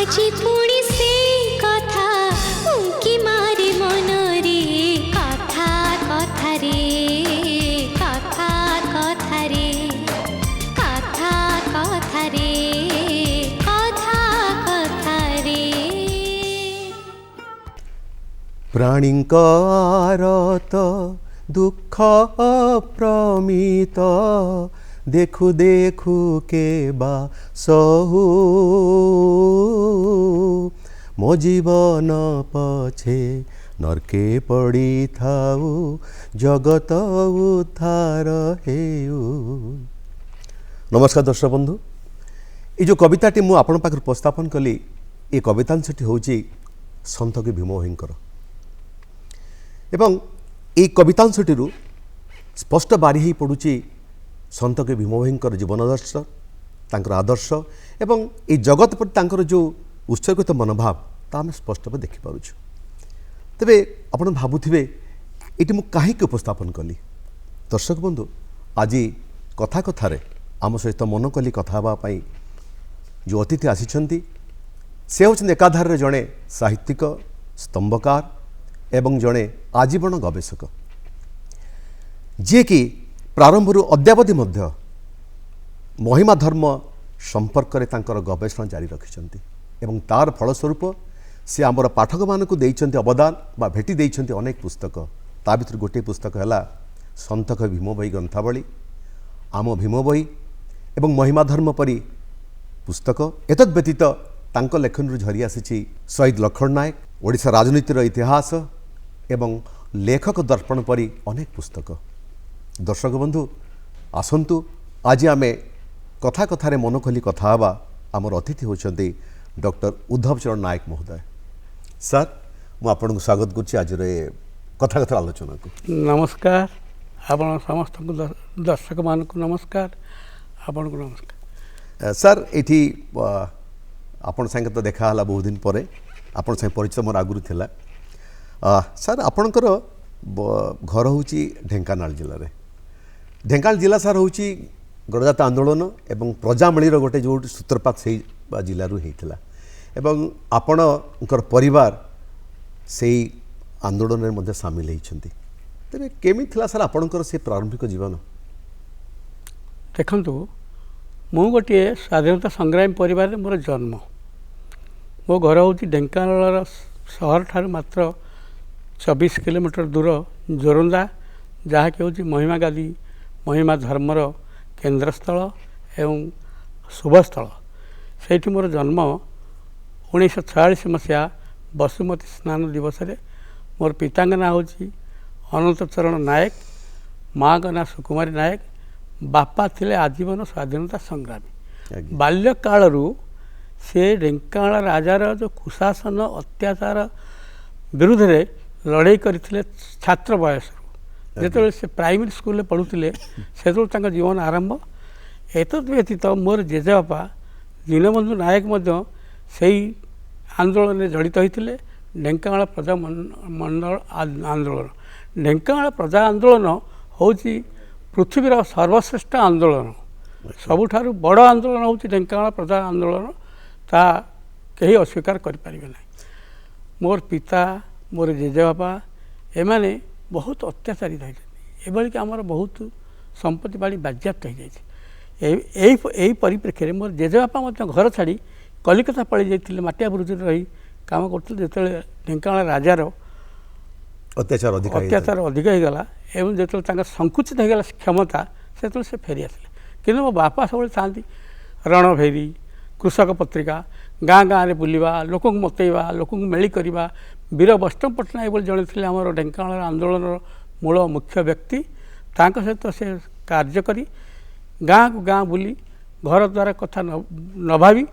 আজি পুଣି ସେ କଥା ଉଙ୍କି ମାରେ ମନରେ କଥା କଥାରେ କଥା କଥାରେ କଥା କଥାରେ କଥା କଥାରେ ପ୍ରାଣୀଙ୍କର ତ ଦୁଃଖ ପ୍ରମିତ ଦେଖୁ ଦେଖୁ କେବା ସହୁ ମୋ ଜୀବନ ପଛେ ନର୍କେ ପଡ଼ିଥାଉ ଜଗତ ଉଦ୍ଧାର ହେଉ। ନମସ୍କାର ଦର୍ଶକ ବନ୍ଧୁ, ये जो कविताटी मु आपण पाखर उपस्थापन कली ये कवितांशटी होची सन्त कवि भीम भोईंकर एवं ये कवितांशटी स्पष्ट बारी ही पड़ुची सन्त कवि भीम भोईंकर जीवनदर्श तांकर आदर्श एवं ये जगत प्रति तांकर जो उत्सर्गित मनोभाव ता आम स्पष्ट भाव देखिपुँ। तेबे आपण भावुथिबे ये मु कहीं उपस्थापन कली। दर्शक बंधु, आज कथा कथारे आम सहित मन कली कथा पाई जो अतिथि आसिछंती से होचन एकाधार जड़े साहित्यिक स्तंभकार एवं जड़े आजीवन गवेषक जी कि प्रारंभ अद्यावधि मध्य महिमा धर्म संपर्क में तांकर गवेषणा जारी रखिछंती एवं तार फलस्वरूप से आमर पाठक मानक देइछंती अवदान बा भेटी देइछंती अनेक पुस्तक। ता भीतर गोटे पुस्तक है सन्त कवि भीम भोई ग्रंथावली, आम भीम भोई एवं महिमा धर्म परी पुस्तक। एतद् व्यतीत तांक लेखन झरी आसी शहीद लक्ष्मण नायक, ओडिशा राजनीतिर इतिहास एवं लेखक दर्पण परी अनेक पुस्तक। दर्शक बंधु, आसंतु आज आमे कथा कथारे मन खोली कथा हवा। आमर अतिथि होचंती डॉक्टर उद्धव चरण नायक महोदय। सर, मु आपन स्वागत करछि आज रे कथा कथा आलोचना को। नमस्कार आपण समस्त दर्शक मान को नमस्कार, आपण को नमस्कार। सर, एठी आपण संगे तो देखा हला बहुत दिन परे, आपण संगे परिचय मोर आगुरु थिला। सर, आपणकर घर होची ढेंकानाल जिल्ला रे। ढेंकानाल जिला सर होची गणजात आंदोलन एवं प्रजामणीर गोटे जो सूत्रपात से जिलू होता एवं आपणकर परिवार से आंदोलन में सामिल होती। तेरे केमी थिला सर आपणकर से प्रारंभिक जीवन? देखंतु, मु गोटे स्वाधीनता संग्रामी परिवार मोर जन्म। मो घर हूँ ढेंकानाल सहर ठार मात्र 24 किलोमीटर दूर जोरंदा, जहाँकि हूँ महिमा गादी महिमा धर्मर केन्द्रस्थल एवं शुभस्थल। से मोर जन्म 1946 मसीहा बसुमती स्नान दिवस रे। मोर पिता ना हूँ अनंत चरण नायक, माँ का ना सुकुमारी नायक। बापा थिले आजीवन स्वाधीनता संग्रामी। बाल्यकालू से ढेंकानाल राजार जो कुशासन अत्याचार विरुद्ध रे लड़ाई करथिले छात्र बयस। जो से प्राइमरी स्कूल पढ़ुले से जीवन आरंभ। एतद् व्यतीत मोर जेजेबापा दीनबंधु नायक से आंदोलन में जड़ित होते। ढेंकानाल प्रजा मंडल आंदोलन, ढेंकानाल प्रजा आंदोलन हूँ पृथ्वीर सर्वश्रेष्ठ आंदोलन। सबुठारु बड़ आंदोलन हूँ ढेंकानाल प्रजा आंदोलन। ता कहीं अस्वीकार करें ना। मोर पिता मोर जेजेबापा एमाने बहुत अत्याचारी होती। एभली कि आमर बहुत संपत्ति बाड़ी बाज्याप्त हो जाए। परिप्रेक्षी मोर जेजेबापा घर छाड़ी कलिकता पलि जाते। माटिया ब्रुज रही काम करते। जो ढेंकानाल राजार अत्याचार अधिक होगला एवं जो संकुचित होगला क्षमता से फेरी आसिले। कि मो बापा सब था रणभेरी, कृषक पत्रिका, गाँ गाँव में बुलवा, लोक मतवा, लोक मेली करवा। वीर वैष्णव पट्टनायक जड़े थे आम ढेंकानाल आंदोलन मूल मुख्य व्यक्ति। सहित से कार्य करी गाँ को गाँ बुली घर द्वार कथा न भावी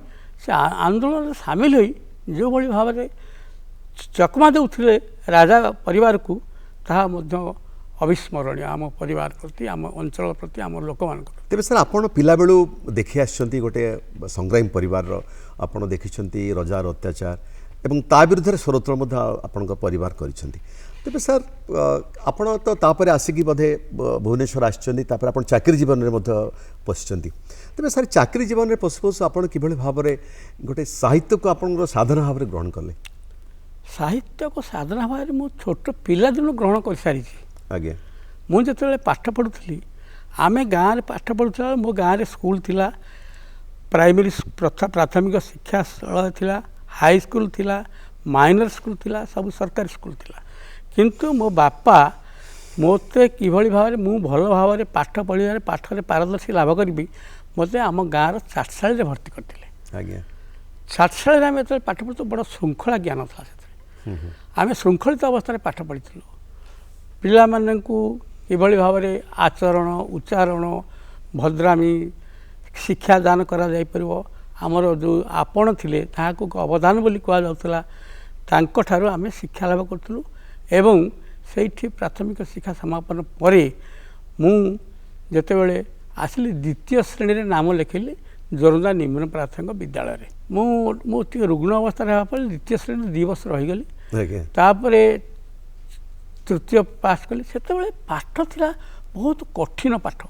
से आंदोलन सामिल हुई जो भाई भाव में चकमा देउथिले राजा परिवार को ताहा मध्य अविस्मरणीय आम परिवार प्रति, आम अंचल प्रति, आम लोक मान। तेरे सर आपण पिला बेलू देखी आछंती गोटे संग्रामी परिवार। आपण देखिछंती रजार अत्याचार ଏବଂ ତା ବିରୁଦ୍ଧରେ ସ୍ୱରୋତ୍ତୋଳନ ମଧ୍ୟ ଆପଣଙ୍କ ପରିବାର କରିଛନ୍ତି। ତେବେ ସାର୍ ଆପଣ ତ ତାପରେ ଆସିକି ବୋଧେ ଭୁବନେଶ୍ୱର ଆସିଛନ୍ତି, ତାପରେ ଆପଣ ଚାକିରି ଜୀବନରେ ମଧ୍ୟ ପଶିଛନ୍ତି। ତେବେ ସାର୍ ଚାକିରି ଜୀବନରେ ପଶୁ ପଶୁ ଆପଣ କିଭଳି ଭାବରେ ଗୋଟେ ସାହିତ୍ୟକୁ ଆପଣଙ୍କର ସାଧନା ଭାବରେ ଗ୍ରହଣ କଲେ? ସାହିତ୍ୟକୁ ସାଧନା ଭାବରେ ମୁଁ ଛୋଟ ପିଲାଦିନୁ ଗ୍ରହଣ କରିସାରିଛି। ଆଜ୍ଞା। ମୁଁ ଯେତେବେଳେ ପାଠ ପଢ଼ୁଥିଲି, ଆମେ ଗାଁରେ ପାଠ ପଢ଼ୁଥିଲା ବେଳେ ମୋ ଗାଁରେ ସ୍କୁଲ ଥିଲା, ପ୍ରାଇମେରୀ ପ୍ରାଥମିକ ଶିକ୍ଷାଳୟ ଥିଲା, ହାଇସ୍କୁଲ ଥିଲା, ମାଇନର ସ୍କୁଲ ଥିଲା, ସବୁ ସରକାରୀ ସ୍କୁଲ ଥିଲା। କିନ୍ତୁ ମୋ ବାପା ମୋତେ କିଭଳି ଭାବରେ ମୁଁ ଭଲ ଭାବରେ ପାଠ ପଢ଼ିବାରେ ପାଠରେ ପାରଦର୍ଶୀ ଲାଭ କରିବି, ମୋତେ ଆମ ଗାଁର ଚାଟଶାଳୀରେ ଭର୍ତ୍ତି କରିଥିଲେ। ଆଜ୍ଞା। ଚାଟଶାଳୀରେ ଆମେ ଯେତେବେଳେ ପାଠ ପଢ଼ୁଥିଲୁ ବଡ଼ ଶୃଙ୍ଖଳା ଜ୍ଞାନ ଥିଲା ସେଥିରେ। ଆମେ ଶୃଙ୍ଖଳିତ ଅବସ୍ଥାରେ ପାଠ ପଢ଼ିଥିଲୁ। ପିଲାମାନଙ୍କୁ କିଭଳି ଭାବରେ ଆଚରଣ, ଉଚ୍ଚାରଣ, ଭଦ୍ରାମୀ ଶିକ୍ଷାଦାନ କରାଯାଇପାରିବ, ଆମର ଯେଉଁ ଆପଣ ଥିଲେ ତାହାକୁ ଅବଦାନ ବୋଲି କୁହାଯାଉଥିଲା, ତାଙ୍କଠାରୁ ଆମେ ଶିକ୍ଷା ଲାଭ କରୁଥିଲୁ। ଏବଂ ସେଇଠି ପ୍ରାଥମିକ ଶିକ୍ଷା ସମାପନ ପରେ ମୁଁ ଯେତେବେଳେ ଆସିଲି ଦ୍ୱିତୀୟ ଶ୍ରେଣୀରେ ନାମ ଲେଖିଲି ଜୋରନ୍ଦା ନିମ୍ନ ପ୍ରାଥମିକ ବିଦ୍ୟାଳୟରେ। ମୁଁ ଟିକେ ରୁଗ୍ଣ ଅବସ୍ଥାରେ ହେବା ପରେ ଦ୍ୱିତୀୟ ଶ୍ରେଣୀରେ 2 ବର୍ଷ ରହିଗଲି। ତାପରେ ତୃତୀୟ ପାସ୍ କଲି। ସେତେବେଳେ ପାଠ ଥିଲା ବହୁତ କଠିନ ପାଠ,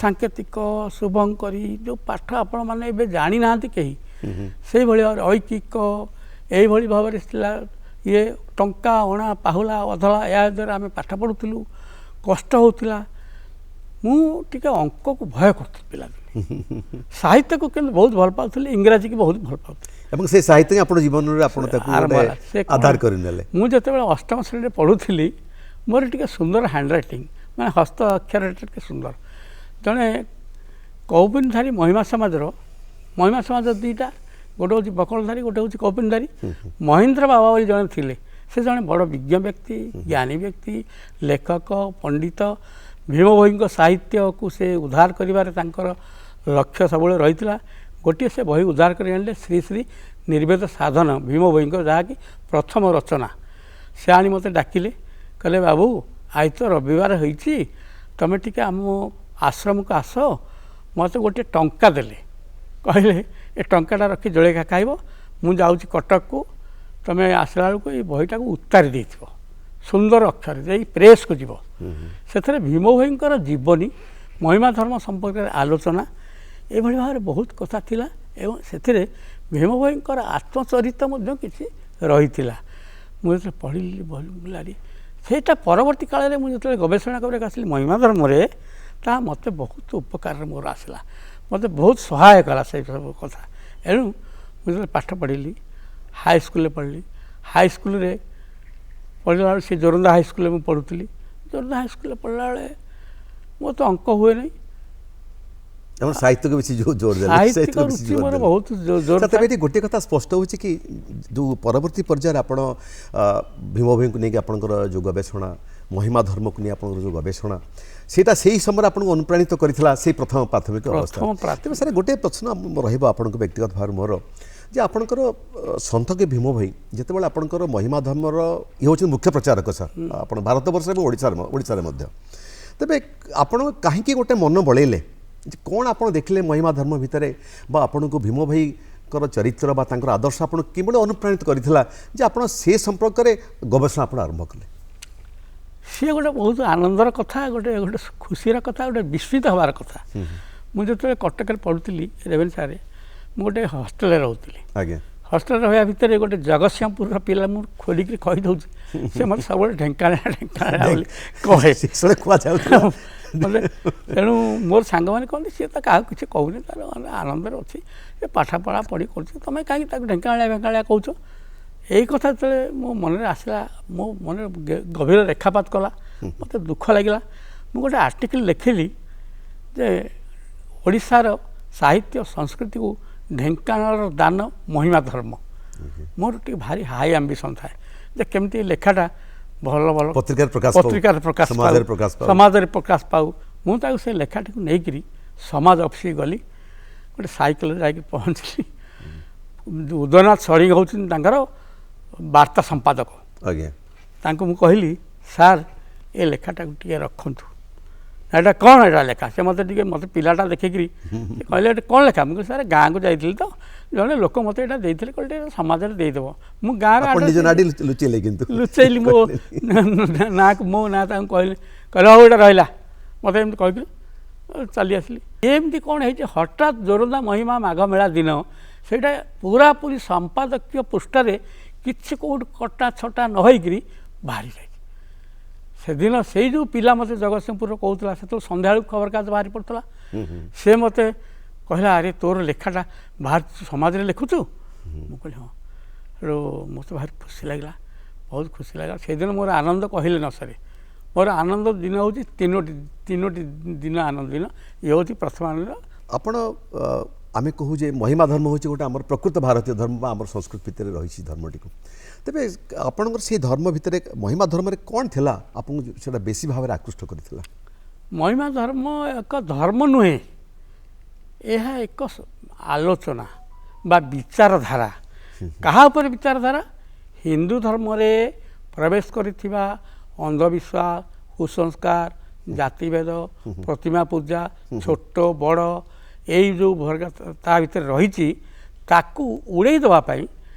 ସାଙ୍କେତିକ, ଶୁଭଙ୍କରୀ, ଯେଉଁ ପାଠ ଆପଣମାନେ ଏବେ ଜାଣିନାହାନ୍ତି କେହି, ସେଇଭଳି ଭାବରେ ଐକିକ ଏଇଭଳି ଭାବରେ ଥିଲା। ଇଏ ଟଙ୍କା, ଅଣା, ପାହୁଲା, ଅଧଳା, ଏହା ଦ୍ୱାରା ଆମେ ପାଠ ପଢ଼ୁଥିଲୁ, କଷ୍ଟ ହେଉଥିଲା। ମୁଁ ଟିକେ ଅଙ୍କକୁ ଭୟ କରୁଥିଲି ପିଲାଦିନେ। ସାହିତ୍ୟକୁ କିନ୍ତୁ ବହୁତ ଭଲ ପାଉଥିଲି, ଇଂରାଜୀକୁ ବହୁତ ଭଲ ପାଉଥିଲି। ଏବଂ ସେ ସାହିତ୍ୟ ଆପଣ ଜୀବନରେ ଆପଣ ତାକୁ ଆଧାର କରିନେଲେ। ମୁଁ ଯେତେବେଳେ ଅଷ୍ଟମ ଶ୍ରେଣୀରେ ପଢ଼ୁଥିଲି, ମୋର ଟିକେ ସୁନ୍ଦର ହ୍ୟାଣ୍ଡ ରାଇଟିଂ, ମାନେ ହସ୍ତ ଅକ୍ଷରଟା ଟିକେ ସୁନ୍ଦର। ଜଣେ କୌପିନଧାରୀ ମହିମା ସମାଜର 2ଟା, ଗୋଟେ ହେଉଛି ବକଳଧାରୀ, ଗୋଟେ ହେଉଛି କୌପିନଧାରୀ। ମହେନ୍ଦ୍ର ବାବା ବୋଲି ଜଣେ ଥିଲେ, ସେ ଜଣେ ବଡ଼ ବିଜ୍ଞ ବ୍ୟକ୍ତି, ଜ୍ଞାନୀ ବ୍ୟକ୍ତି, ଲେଖକ, ପଣ୍ଡିତ। ଭୀମ ଭୋଇଙ୍କ ସାହିତ୍ୟକୁ ସେ ଉଦ୍ଧାର କରିବାରେ ତାଙ୍କର ଲକ୍ଷ୍ୟ ସବୁବେଳେ ରହିଥିଲା। ଗୋଟିଏ ସେ ବହି ଉଦ୍ଧାର କରି ଆଣିଲେ, ଶ୍ରୀ ଶ୍ରୀ ନିର୍ବେଦ ସାଧନ ଭୀମ ଭୋଇଙ୍କର, ଯାହାକି ପ୍ରଥମ ରଚନା। ସେ ଆଣି ମୋତେ ଡାକିଲେ, କହିଲେ ବାବୁ ଆଜି ତ ରବିବାର ହେଇଛି, ତୁମେ ଟିକେ ଆମ ଆଶ୍ରମକୁ ଆସ। ମୋତେ ଗୋଟିଏ ଟଙ୍କା ଦେଲେ, କହିଲେ ଏ ଟଙ୍କାଟା ରଖି ଜଳଖିଆ ଖାଇବ, ମୁଁ ଯାଉଛି କଟକକୁ, ତୁମେ ଆସିଲା ବେଳକୁ ଏଇ ବହିଟାକୁ ଉତ୍ତାରି ଦେଇଥିବ, ସୁନ୍ଦର ଅକ୍ଷରରେ ଏଇ ପ୍ରେସ୍କୁ ଯିବ। ସେଥିରେ ଭୀମ ଭୋଇଙ୍କର ଜୀବନୀ, ମହିମା ଧର୍ମ ସମ୍ପର୍କରେ ଆଲୋଚନା, ଏଭଳି ଭାବରେ ବହୁତ କଥା ଥିଲା। ଏବଂ ସେଥିରେ ଭୀମ ଭୋଇଙ୍କର ଆତ୍ମଚରିତ ମଧ୍ୟ କିଛି ରହିଥିଲା। ମୁଁ ଯେତେବେଳେ ପଢ଼ିଲି ବୁଲାରି, ସେଇଟା ପରବର୍ତ୍ତୀ କାଳରେ ମୁଁ ଯେତେବେଳେ ଗବେଷଣା କରିବାକୁ ଆସିଲି ମହିମା ଧର୍ମରେ, ତାହା ମୋତେ ବହୁତ ଉପକାରରେ ମୋର ଆସିଲା, ମୋତେ ବହୁତ ସହାୟ କଲା ସେଇ ସବୁ କଥା। ଏଣୁ ମୁଁ ଯେତେବେଳେ ପାଠ ପଢ଼ିଲି, ହାଇସ୍କୁଲରେ ପଢ଼ିଲି, ହାଇସ୍କୁଲରେ ପଢ଼ିଲା ବେଳେ ସେ ଜୋରନ୍ଦା ହାଇସ୍କୁଲରେ ମୁଁ ପଢ଼ୁଥିଲି। ଜୋରନ୍ଦା ହାଇସ୍କୁଲରେ ପଢ଼ିଲା ବେଳେ ମୋର ତ ଅଙ୍କ ହୁଏ ନାହିଁ। ସାହିତ୍ୟକୁ ବେଶୀ ଜୋର ଦେଲେ। ଗୋଟିଏ କଥା ସ୍ପଷ୍ଟ ହେଉଛି କି ଯେଉଁ ପରବର୍ତ୍ତୀ ପର୍ଯ୍ୟାୟରେ ଆପଣ ଭୀମ ଭୋଇଙ୍କୁ ନେଇକି ଆପଣଙ୍କର ଯେଉଁ ଗବେଷଣା, ମହିମା ଧର୍ମକୁ ନେଇ ଆପଣଙ୍କର ଯେଉଁ ଗବେଷଣା, ସେଇଟା ସେହି ସମୟରେ ଆପଣଙ୍କୁ ଅନୁପ୍ରାଣିତ କରିଥିଲା ସେଇ ପ୍ରଥମ ପ୍ରାଥମିକ ଅବସ୍ଥା। ତେବେ ସାର୍ ଗୋଟିଏ ପ୍ରଶ୍ନ ରହିବ ଆପଣଙ୍କ ବ୍ୟକ୍ତିଗତ ଭାବରେ ମୋର, ଯେ ଆପଣଙ୍କର ସନ୍ଥ କି ଭୀମ ଭୋଇ ଯେତେବେଳେ ଆପଣଙ୍କର ମହିମା ଧର୍ମର ଇଏ ହେଉଛନ୍ତି ମୁଖ୍ୟ ପ୍ରଚାରକ ସାର୍, ଆପଣ ଭାରତବର୍ଷ ଏବଂ ଓଡ଼ିଶାରେ ମଧ୍ୟ, ତେବେ ଆପଣ କାହିଁକି ଗୋଟେ ମନ ବଳେଇଲେ, କ'ଣ ଆପଣ ଦେଖିଲେ ମହିମା ଧର୍ମ ଭିତରେ, ବା ଆପଣଙ୍କୁ ଭୀମ ଭୋଇଙ୍କର ଚରିତ୍ର ବା ତାଙ୍କର ଆଦର୍ଶ ଆପଣ କିଭଳି ଅନୁପ୍ରାଣିତ କରିଥିଲା ଯେ ଆପଣ ସେ ସମ୍ପର୍କରେ ଗବେଷଣା ଆପଣ ଆରମ୍ଭ କଲେ? ସିଏ ଗୋଟେ ବହୁତ ଆନନ୍ଦର କଥା, ଗୋଟେ ଖୁସିର କଥା, ଗୋଟେ ବିସ୍ମିତ ହେବାର କଥା। ମୁଁ ଯେତେବେଳେ କଟକରେ ପଢ଼ୁଥିଲି ରେଭେନ୍ସାରେ, ମୁଁ ଗୋଟେ ହଷ୍ଟେଲରେ ରହୁଥିଲି। ଆଜ୍ଞା। ହଷ୍ଟେଲରେ ରହିବା ଭିତରେ ଗୋଟେ ଜଗତସିଂହପୁରର ପିଲା, ମୁଁ ଖୋଲିକିରି କହିଦେଉଛି, ସେ ମୋତେ ସବୁବେଳେ ଢେଙ୍କାନାଳ ବୋଲି କହେ। ତେଣୁ ମୋର ସାଙ୍ଗମାନେ କହନ୍ତି ସିଏ ତ କାହାକୁ କିଛି କହୁନି, ତାର ଆନନ୍ଦରେ ଅଛି, ଏ ପାଠ ପଢ଼ି କରୁଛି, ତୁମେ କାହିଁକି ତାକୁ ଢେଙ୍କାନାଳିଆ କହୁଛ? ଏଇ କଥା ଯେତେବେଳେ ମୋ ମନରେ ଆସିଲା, ମୋ ମନରେ ଗଭୀର ରେଖାପାତ କଲା, ମୋତେ ଦୁଃଖ ଲାଗିଲା। ମୁଁ ଗୋଟେ ଆର୍ଟିକଲ ଲେଖିଲି ଯେ ଓଡ଼ିଶାର ସାହିତ୍ୟ ସଂସ୍କୃତିକୁ ଢେଙ୍କାନାଳର ଦାନ ମହିମା ଧର୍ମ। ମୋର ଟିକେ ଭାରି ହାଇ ଆମ୍ବିସନ୍ ଥାଏ ଯେ କେମିତି ଲେଖାଟା ଭଲ ପତ୍ରିକାରେ ପ୍ରକାଶ ସମାଜରେ ପ୍ରକାଶ ପାଉ। ମୁଁ ତାକୁ ସେ ଲେଖାଟିକୁ ନେଇକରି ସମାଜ ଅଫିସକୁ ଗଲି, ଗୋଟେ ସାଇକେଲରେ ଯାଇକି ପହଞ୍ଚିଲି। ଉଦୟନାଥ ଷଡ଼ଙ୍ଗୀ ହେଉଛନ୍ତି ତାଙ୍କର ବାର୍ତ୍ତା ସମ୍ପାଦକ। ଆଜ୍ଞା। ତାଙ୍କୁ ମୁଁ କହିଲି, ସାର୍ ଏ ଲେଖାଟାକୁ ଟିକେ ରଖନ୍ତୁ। ଏଇଟା କ'ଣ ଏଇଟା ଲେଖା ସେ ମୋତେ ପିଲାଟା ଦେଖିକିରି କହିଲେ ଏଇଟା କ'ଣ ଲେଖା ମୁଁ କହିଲି ସାର୍ ଗାଁକୁ ଯାଇଥିଲି ତ ଜଣେ ଲୋକ ମୋତେ ଏଇଟା ଦେଇଥିଲେ କହିଲେ ଟିକେ ସମାଜରେ ଦେଇଦେବ ମୁଁ ଗାଁରେ ଲୁଚେଇଲି ମୋ ନାଁକୁ ମୋ ନାଁ ତାଙ୍କୁ କହିଲି ହଉ ଏଇଟା ରହିଲା ମୋତେ ଏମିତି କହିକିରି ଚାଲି ଆସିଲି। ଏମିତି କ'ଣ ହେଇଛି ହଠାତ୍ ଜୋରନ୍ଦା ମହିମା ମାଘ ମେଳା ଦିନ ସେଇଟା ପୁରାପୁରି ସମ୍ପାଦକୀୟ ପୃଷ୍ଠାରେ କିଛି କେଉଁଠି କଟା ଛଟା ନ ହେଇକିରି ବାହାରି ଯାଇଛି। ସେଦିନ ସେଇ ଯେଉଁ ପିଲା ମୋତେ ଜଗତସିଂହପୁରର କହୁଥିଲା ସେତେବେଳେ ସନ୍ଧ୍ୟାବେଳକୁ ଖବରକାଗଜ ବାହାରି ପଡ଼ୁଥିଲା ସେ ମୋତେ କହିଲା ଆରେ ତୋର ଲେଖାଟା ବାହାରି ସମାଜରେ ଲେଖୁଛୁ ମୁଁ କହିଲି ହଁ। ସେଠୁ ମୋତେ ଭାରି ଖୁସି ଲାଗିଲା ବହୁତ ଖୁସି ଲାଗିଲା ସେଦିନ ମୋର ଆନନ୍ଦ କହିଲେ ନ ସରେ। ମୋର ଆନନ୍ଦ ଦିନ ହେଉଛି ତିନୋଟି ଦିନ ଆନନ୍ଦ ଦିନ ଇଏ ହେଉଛି ପ୍ରଥମ ଆନନ୍ଦ। ଆପଣ ଆମେ କହୁ ଯେ ମହିମା ଧର୍ମ ହେଉଛି ଗୋଟେ ଆମର ପ୍ରକୃତ ଭାରତୀୟ ଧର୍ମ ବା ଆମର ସଂସ୍କୃତି ଭିତରେ ରହିଛି ଧର୍ମଟିକୁ। ତେବେ ଆପଣଙ୍କର ସେଇ ଧର୍ମ ଭିତରେ ମହିମା ଧର୍ମରେ କ'ଣ ଥିଲା ଆପଣଙ୍କୁ ସେଇଟା ବେଶୀ ଭାବରେ ଆକୃଷ୍ଟ କରିଥିଲା? ମହିମା ଧର୍ମ ଏକ ଧର୍ମ ନୁହେଁ ଏହା ଏକ ଆଲୋଚନା ବା ବିଚାରଧାରା। କାହା ଉପରେ ବିଚାରଧାରା? ହିନ୍ଦୁ ଧର୍ମରେ ପ୍ରବେଶ କରିଥିବା ଅନ୍ଧବିଶ୍ୱାସ କୁସଂସ୍କାର ଜାତିଭେଦ ପ୍ରତିମା ପୂଜା ଛୋଟ ବଡ଼ ଏଇ ଯେଉଁ ତା ଭିତରେ ରହିଛି ତାକୁ ଉଡ଼େଇ ଦେବା ପାଇଁ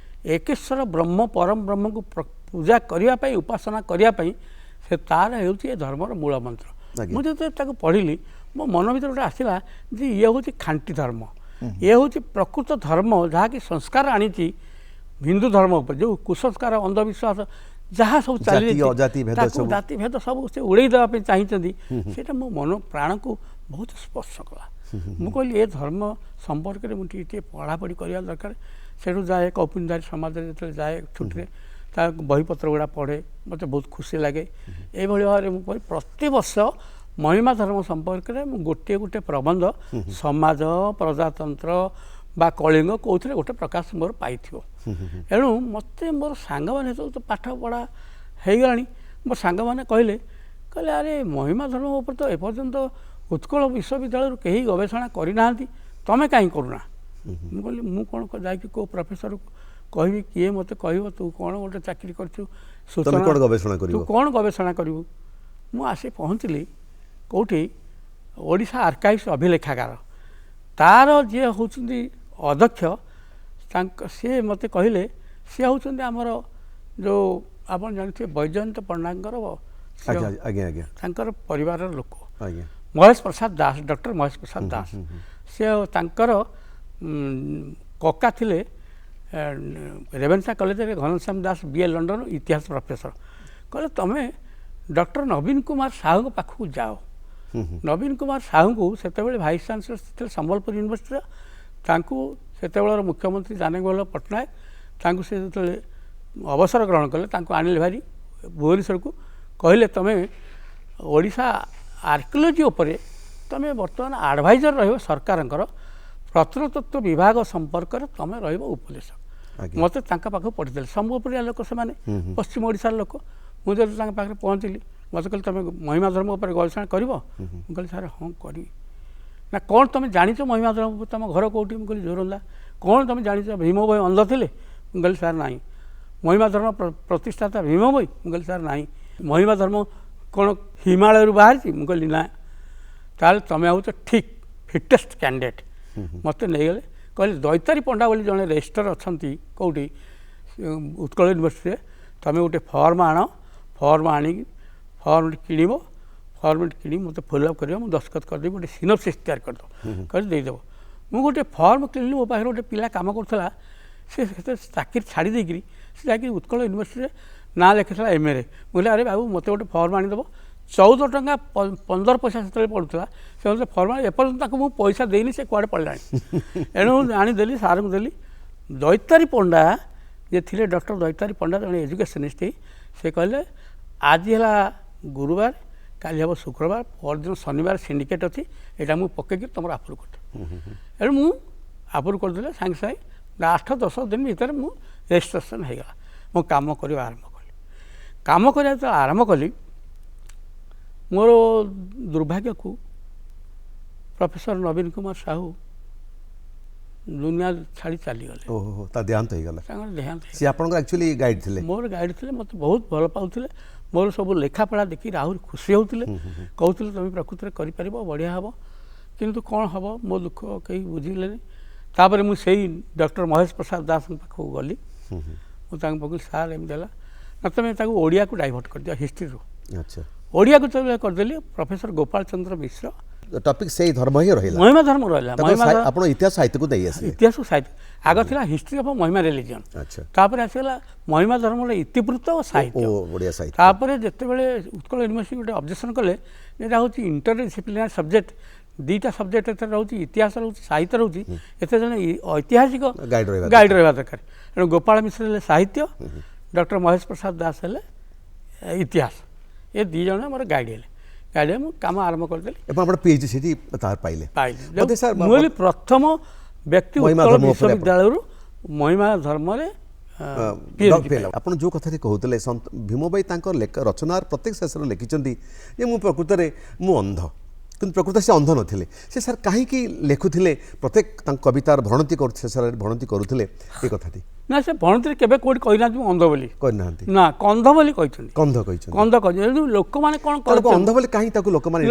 ଏକେଶ୍ୱର ବ୍ରହ୍ମ ପରମ ବ୍ରହ୍ମକୁ ପୂଜା କରିବା ପାଇଁ ଉପାସନା କରିବା ପାଇଁ ସେ ତାର ହେଉଛି ଏ ଧର୍ମର ମୂଳ ମନ୍ତ୍ର। ମୁଁ ଯେତେବେଳେ ତାକୁ ପଢ଼ିଲି ମୋ ମନ ଭିତରେ ଗୋଟେ ଆସିଲା ଯେ ଇଏ ହେଉଛି ଖାଣ୍ଟି ଧର୍ମ ଇଏ ହେଉଛି ପ୍ରକୃତ ଧର୍ମ ଯାହାକି ସଂସ୍କାର ଆଣିଛି ହିନ୍ଦୁ ଧର୍ମ ଉପରେ ଯେଉଁ କୁସଂସ୍କାର ଅନ୍ଧବିଶ୍ୱାସ ଯାହା ସବୁ ଚାଲିଛି ତାକୁ ଜାତିଭେଦ ସବୁ ସେ ଉଡ଼େଇ ଦେବା ପାଇଁ ଚାହିଁଛନ୍ତି ସେଇଟା ମୋ ମନ ପ୍ରାଣକୁ ବହୁତ ସ୍ପର୍ଶ କଲା। ମୁଁ କହିଲି ଏ ଧର୍ମ ସମ୍ପର୍କରେ ମୁଁ ଟିକେ ପଢ଼ାପଢ଼ି କରିବା ଦରକାର। ସେଠୁ ଯାଏ କୌପୁନୀଧାରୀ ସମାଜରେ ଯେତେବେଳେ ଯାଏ ଛୁଟିରେ ତା ବହିପତ୍ର ଗୁଡ଼ା ପଢ଼େ ମୋତେ ବହୁତ ଖୁସି ଲାଗେ। ଏଇଭଳି ଭାବରେ ମୁଁ କହି ପ୍ରତିବର୍ଷ ମହିମା ଧର୍ମ ସମ୍ପର୍କରେ ମୁଁ ଗୋଟିଏ ପ୍ରବନ୍ଧ ସମାଜ ପ୍ରଜାତନ୍ତ୍ର ବା କଳିଙ୍ଗ କେଉଁଥିରେ ଗୋଟେ ପ୍ରକାଶ ମୋର ପାଇଥିବ। ଏଣୁ ମୋତେ ମୋର ସାଙ୍ଗମାନେ ସବୁ ତ ପାଠ ପଢ଼ା ହେଇଗଲାଣି ମୋ ସାଙ୍ଗମାନେ କହିଲେ ଆରେ ମହିମା ଧର୍ମ ଉପରେ ତ ଏପର୍ଯ୍ୟନ୍ତ ଉତ୍କଳ ବିଶ୍ୱବିଦ୍ୟାଳୟରୁ କେହି ଗବେଷଣା କରିନାହାନ୍ତି ତୁମେ କାହିଁ କରୁନା? ମୁଁ କହିଲି ମୁଁ କ'ଣ ଯାଇକି କେଉଁ ପ୍ରଫେସରକୁ କହିବି କିଏ ମୋତେ କହିବ ତୁ କ'ଣ ଗୋଟେ ଚାକିରି କରିଛୁ ସୂଚନା ତୁ କ'ଣ ଗବେଷଣା କରିବୁ? ମୁଁ ଆସି ପହଞ୍ଚିଲି କେଉଁଠି ଓଡ଼ିଶା ଆର୍କାଇଭ୍ସ ଅଭିଲେଖାଗାର ତାର ଯିଏ ହେଉଛନ୍ତି ଅଧ୍ୟକ୍ଷ ସିଏ ମୋତେ କହିଲେ ସିଏ ହେଉଛନ୍ତି ଆମର ଯେଉଁ ଆପଣ ଜାଣିଥିବେ ବୈଜୟନ୍ତ ପଣ୍ଡାଙ୍କର ତାଙ୍କର ପରିବାରର ଲୋକ ମହେଶ ପ୍ରସାଦ ଦାସ ଡକ୍ଟର ମହେଶ ପ୍ରସାଦ ଦାସ ସେ ତାଙ୍କର କକା ଥିଲେ ରେଭେନ୍ସା କଲେଜରେ ଘନଶ୍ୟାମ ଦାସ BA ଲଣ୍ଡନ ଇତିହାସ ପ୍ରଫେସର। କହିଲେ ତୁମେ ଡକ୍ଟର ନବୀନ କୁମାର ସାହୁଙ୍କ ପାଖକୁ ଯାଅ। ନବୀନ କୁମାର ସାହୁଙ୍କୁ ସେତେବେଳେ ଭାଇସ୍ ଚାନ୍ସେଲର ଥିଲେ ସମ୍ବଲପୁର ୟୁନିଭର୍ସିଟିର ତାଙ୍କୁ ସେତେବେଳର ମୁଖ୍ୟମନ୍ତ୍ରୀ ଜାନକୀ ବଲ୍ଲଭ ପଟ୍ଟନାୟକ ତାଙ୍କୁ ସେ ଯେତେବେଳେ ଅବସର ଗ୍ରହଣ କଲେ ତାଙ୍କୁ ଆଣିଲେ ଭାରି ଭୁବନେଶ୍ୱରକୁ କହିଲେ ତୁମେ ଓଡ଼ିଶା ଆର୍କିଓଲୋଜି ଉପରେ ତୁମେ ବର୍ତ୍ତମାନ ଆଡ଼ଭାଇଜର ରହିବ ସରକାରଙ୍କର ପ୍ରତ୍ନତତ୍ତ୍ୱ ବିଭାଗ ସମ୍ପର୍କରେ ତୁମେ ରହିବ ଉପଦେଶକ। ମୋତେ ତାଙ୍କ ପାଖକୁ ପଠାଇଦେଲେ ସମ୍ବଲପୁରିଆ ଲୋକ ସେମାନେ ପଶ୍ଚିମ ଓଡ଼ିଶାର ଲୋକ। ମୁଁ ଯେତେବେଳେ ତାଙ୍କ ପାଖରେ ପହଞ୍ଚିଲି ମୋତେ କହିଲେ ତୁମେ ମହିମା ଧର୍ମ ଉପରେ ଗବେଷଣା କରିବ? ମୁଁ କହିଲି ସାର୍ ହଁ କରିବି। ନା କ'ଣ ତୁମେ ଜାଣିଛ ମହିମା ଧର୍ମ ତୁମ ଘର କେଉଁଠି? ମୁଁ କହିଲି ଜୋରନ୍ଦା। କ'ଣ ତୁମେ ଜାଣିଛ ଭୀମ ଭୋଇ ଅନ୍ଧ ଥିଲେ? ମୁଁ କହିଲି ସାର୍ ନାହିଁ। ମହିମା ଧର୍ମ ପ୍ରତିଷ୍ଠାତା ଭୀମ ଭୋଇ? ମୁଁ କହିଲି ସାର୍ ନାହିଁ। ମହିମା ଧର୍ମ କ'ଣ ହିମାଳୟରୁ ବାହାରିଛି? ମୁଁ କହିଲି ନା। ତାହେଲେ ତୁମେ ହେଉଛ ଠିକ୍ ଫିଟେଷ୍ଟ କ୍ୟାଣ୍ଡିଡେଟ୍। ମୋତେ ନେଇଗଲେ କହିଲେ ଦୈତାରୀ ପଣ୍ଡା ବୋଲି ଜଣେ ରେଜିଷ୍ଟର ଅଛନ୍ତି କେଉଁଠି ଉତ୍କଳ ୟୁନିଭର୍ସିଟିରେ ତୁମେ ଗୋଟେ ଫର୍ମ ଆଣ ଫର୍ମ ଆଣିକି ଫର୍ମଟି କିଣିବ ଫର୍ମଟି କିଣି ମୋତେ ଫିଲ୍ଅପ୍ କରିବ ମୁଁ ଦସ୍ତଖତ କରିଦେବି ଗୋଟେ ସିନୋପସିସ୍ ତିଆରି କରିଦେବ କରି ଦେଇଦେବ। ମୁଁ ଗୋଟେ ଫର୍ମ କିଣିଲି ମୋ ପାଖରେ ଗୋଟେ ପିଲା କାମ କରୁଥିଲା ସେ ଚାକିରି ଛାଡ଼ି ଦେଇକିରି ସେ ଯାଇକି ଉତ୍କଳ ୟୁନିଭର୍ସିଟିରେ ନାଁ ଲେଖିଥିଲା MA ରେ। ମୁଁ କହିଲି ଆରେ ବାବୁ ମୋତେ ଗୋଟେ ଫର୍ମ ଆଣିଦେବ 14 ଟଙ୍କା 15 ପଇସା ସେତେବେଳେ ପଡ଼ୁଥିଲା ସେ ମୋତେ ଫର୍ମ ଏପର୍ଯ୍ୟନ୍ତ ତାକୁ ମୁଁ ପଇସା ଦେଇନି ସେ କୁଆଡ଼େ ପଡ଼ିଲାଣି। ଏଣୁ ଆଣିଦେଲି ସାର୍ଙ୍କୁ ଦେଲି। ଦୈତାରୀ ପଣ୍ଡା ଯେ ଥିଲେ ଡକ୍ଟର ଦୈତାରୀ ପଣ୍ଡା ଜଣେ ଏଜୁକେସନିଷ୍ଟ ସେ କହିଲେ ଆଜି ହେଲା ଗୁରୁବାର କାଲି ହେବ ଶୁକ୍ରବାର ପରଦିନ ଶନିବାର ସିଣ୍ଡିକେଟ୍ ଅଛି ଏଇଟା ମୁଁ ପକେଇକି ତୁମର ଆପ୍ରୁଭ୍ କରିଦେବି। ଏଣୁ ମୁଁ ଆପ୍ରୁଭ୍ କରିଦେଲେ ସାଙ୍ଗେ ସାଙ୍ଗେ 8-10 ଦିନ ଭିତରେ ମୁଁ ରେଜିଷ୍ଟ୍ରେସନ୍ ହେଇଗଲା। ମୁଁ କାମ କରିବା ଆରମ୍ଭ କଲି। କାମ କରିବା ଯେତେବେଳେ ଆରମ୍ଭ କଲି ମୋର ଦୁର୍ଭାଗ୍ୟକୁ ପ୍ରଫେସର ନବୀନ କୁମାର ସାହୁ ଦୁନିଆ ଛାଡ଼ି ଚାଲିଗଲେ। ଓହୋ ତା ଦେହାନ୍ତ ହେଇଗଲା। ତାଙ୍କର ଦେହାନ୍ତ ସେ ଆପଣଙ୍କର ଆକ୍ଚୁଆଲି ଗାଇଡ୍ ଥିଲେ? ମୋର ଗାଇଡ଼ ଥିଲେ, ମୋତେ ବହୁତ ଭଲ ପାଉଥିଲେ, ମୋର ସବୁ ଲେଖାପଢ଼ା ଦେଖି ଆହୁରି ଖୁସି ହେଉଥିଲେ, କହୁଥିଲେ ତୁମେ ପ୍ରକୃତିରେ କରିପାରିବ, ବଢ଼ିଆ ହେବ। କିନ୍ତୁ କ'ଣ ହେବ ମୋ ଦୁଃଖ କେହି ବୁଝିଲେନି। ତାପରେ ମୁଁ ସେଇ ଡକ୍ଟର ମହେଶ ପ୍ରସାଦ ଦାସଙ୍କ ପାଖକୁ ଗଲି। ମୁଁ ତାଙ୍କ ପାଖକୁ ସାର୍ ଏମିତି ହେଲା ନା ତୁମେ ତାକୁ ଓଡ଼ିଆକୁ ଡାଇଭର୍ଟ କରିଦିଅ ହିଷ୍ଟ୍ରିରୁ। ଆଚ୍ଛା ଓଡ଼ିଆକୁ ଯେତେବେଳେ କରିଦେଲି ପ୍ରଫେସର ଗୋପାଳ ଚନ୍ଦ୍ର ମିଶ୍ର ଟପିକ୍ ସେଇ ଧର୍ମ ହିଁ ରହିଲା। ମହିମା ଧର୍ମ ରହିଲା। ଆପଣ ଇତିହାସ ସାହିତ୍ୟକୁ ଦେଇ ଆସିଲେ? ଇତିହାସ ସାହିତ୍ୟ ଆଗ ଥିଲା ହିଷ୍ଟ୍ରି ଅଫ୍ ମହିମା ରିଲିଜିଅନ୍। ଆଚ୍ଛା ତାପରେ ଆସିଗଲା ମହିମା ଧର୍ମର ଇତିବୃତ୍ତ ଓ ସାହିତ୍ୟ। ଓଡ଼ିଆ ସାହିତ୍ୟ। ତାପରେ ଯେତେବେଳେ ଉତ୍କଳ ୟୁନିଭର୍ସିଟି ଗୋଟେ ଅବଜେକ୍ସନ୍ କଲେ ଏଇଟା ହେଉଛି ଇଣ୍ଟରଡିସିପ୍ଲିନାରୀ ସବଜେକ୍ଟ, ଦୁଇଟା ସବଜେକ୍ଟ ଏଥିରେ ରହୁଛି, ଇତିହାସ ରହୁଛି, ସାହିତ୍ୟ ରହୁଛି, ଏଥିରେ ଜଣେ ଐତିହାସିକ ଗାଇଡ଼ ରହିବା ଦରକାର। ତେଣୁ ଗୋପାଳ ମିଶ୍ର ହେଲେ ସାହିତ୍ୟ, ଡକ୍ଟର ମହେଶ ପ୍ରସାଦ ଦାସ ହେଲେ ଇତିହାସ। ଏ ଦୁଇ ଜଣ ମୋର ଗାଇଡ଼ ହେଲେ। ଗାଇଡ଼ ମୁଁ କାମ ଆରମ୍ଭ କରିଦେଲି ଏବଂ ଆପଣ ପିଏଚ୍ଡି ସେଠି ତାର ପାଇଲେ? ମୁଁ ହେଲି ପ୍ରଥମ ବ୍ୟକ୍ତି ଉତ୍କଳ ବିଶ୍ୱବିଦ୍ୟାଳୟରୁ ମହିମା ଧର୍ମରେ ଆପଣ ଯେଉଁ କଥାଟି କହୁଥିଲେ ଭୀମ ଭାଇ ତାଙ୍କ ରଚନାର ପ୍ରତ୍ୟେକ ଶେଷରେ ଲେଖିଛନ୍ତି ଯେ ମୁଁ ପ୍ରକୃତରେ ମୁଁ ଅନ୍ଧ, କିନ୍ତୁ ପ୍ରକୃତରେ ସେ ଅନ୍ଧ ନଥିଲେ। ସେ ସାର୍ କାହିଁକି ଲେଖୁଥିଲେ ପ୍ରତ୍ୟେକ ତାଙ୍କ କବିତାର ଭଣତି ଶେଷରେ ଭଣତି କରୁଥିଲେ ଏ କଥାଟି? ନା ସେ ଭଣତିରେ କେବେ କେଉଁଠି କହିନାହାନ୍ତି ମୁଁ ଅନ୍ଧ ବୋଲି। କହିନାହାନ୍ତି? ନା, କନ୍ଧ ବୋଲି କହିଛନ୍ତି। କନ୍ଧ କହିଛନ୍ତି? କନ୍ଧ କହିଛନ୍ତି। ଲୋକମାନେ କ'ଣ ଅନ୍ଧ ବୋଲି କାହିଁକି ତାକୁ ଲୋକମାନେ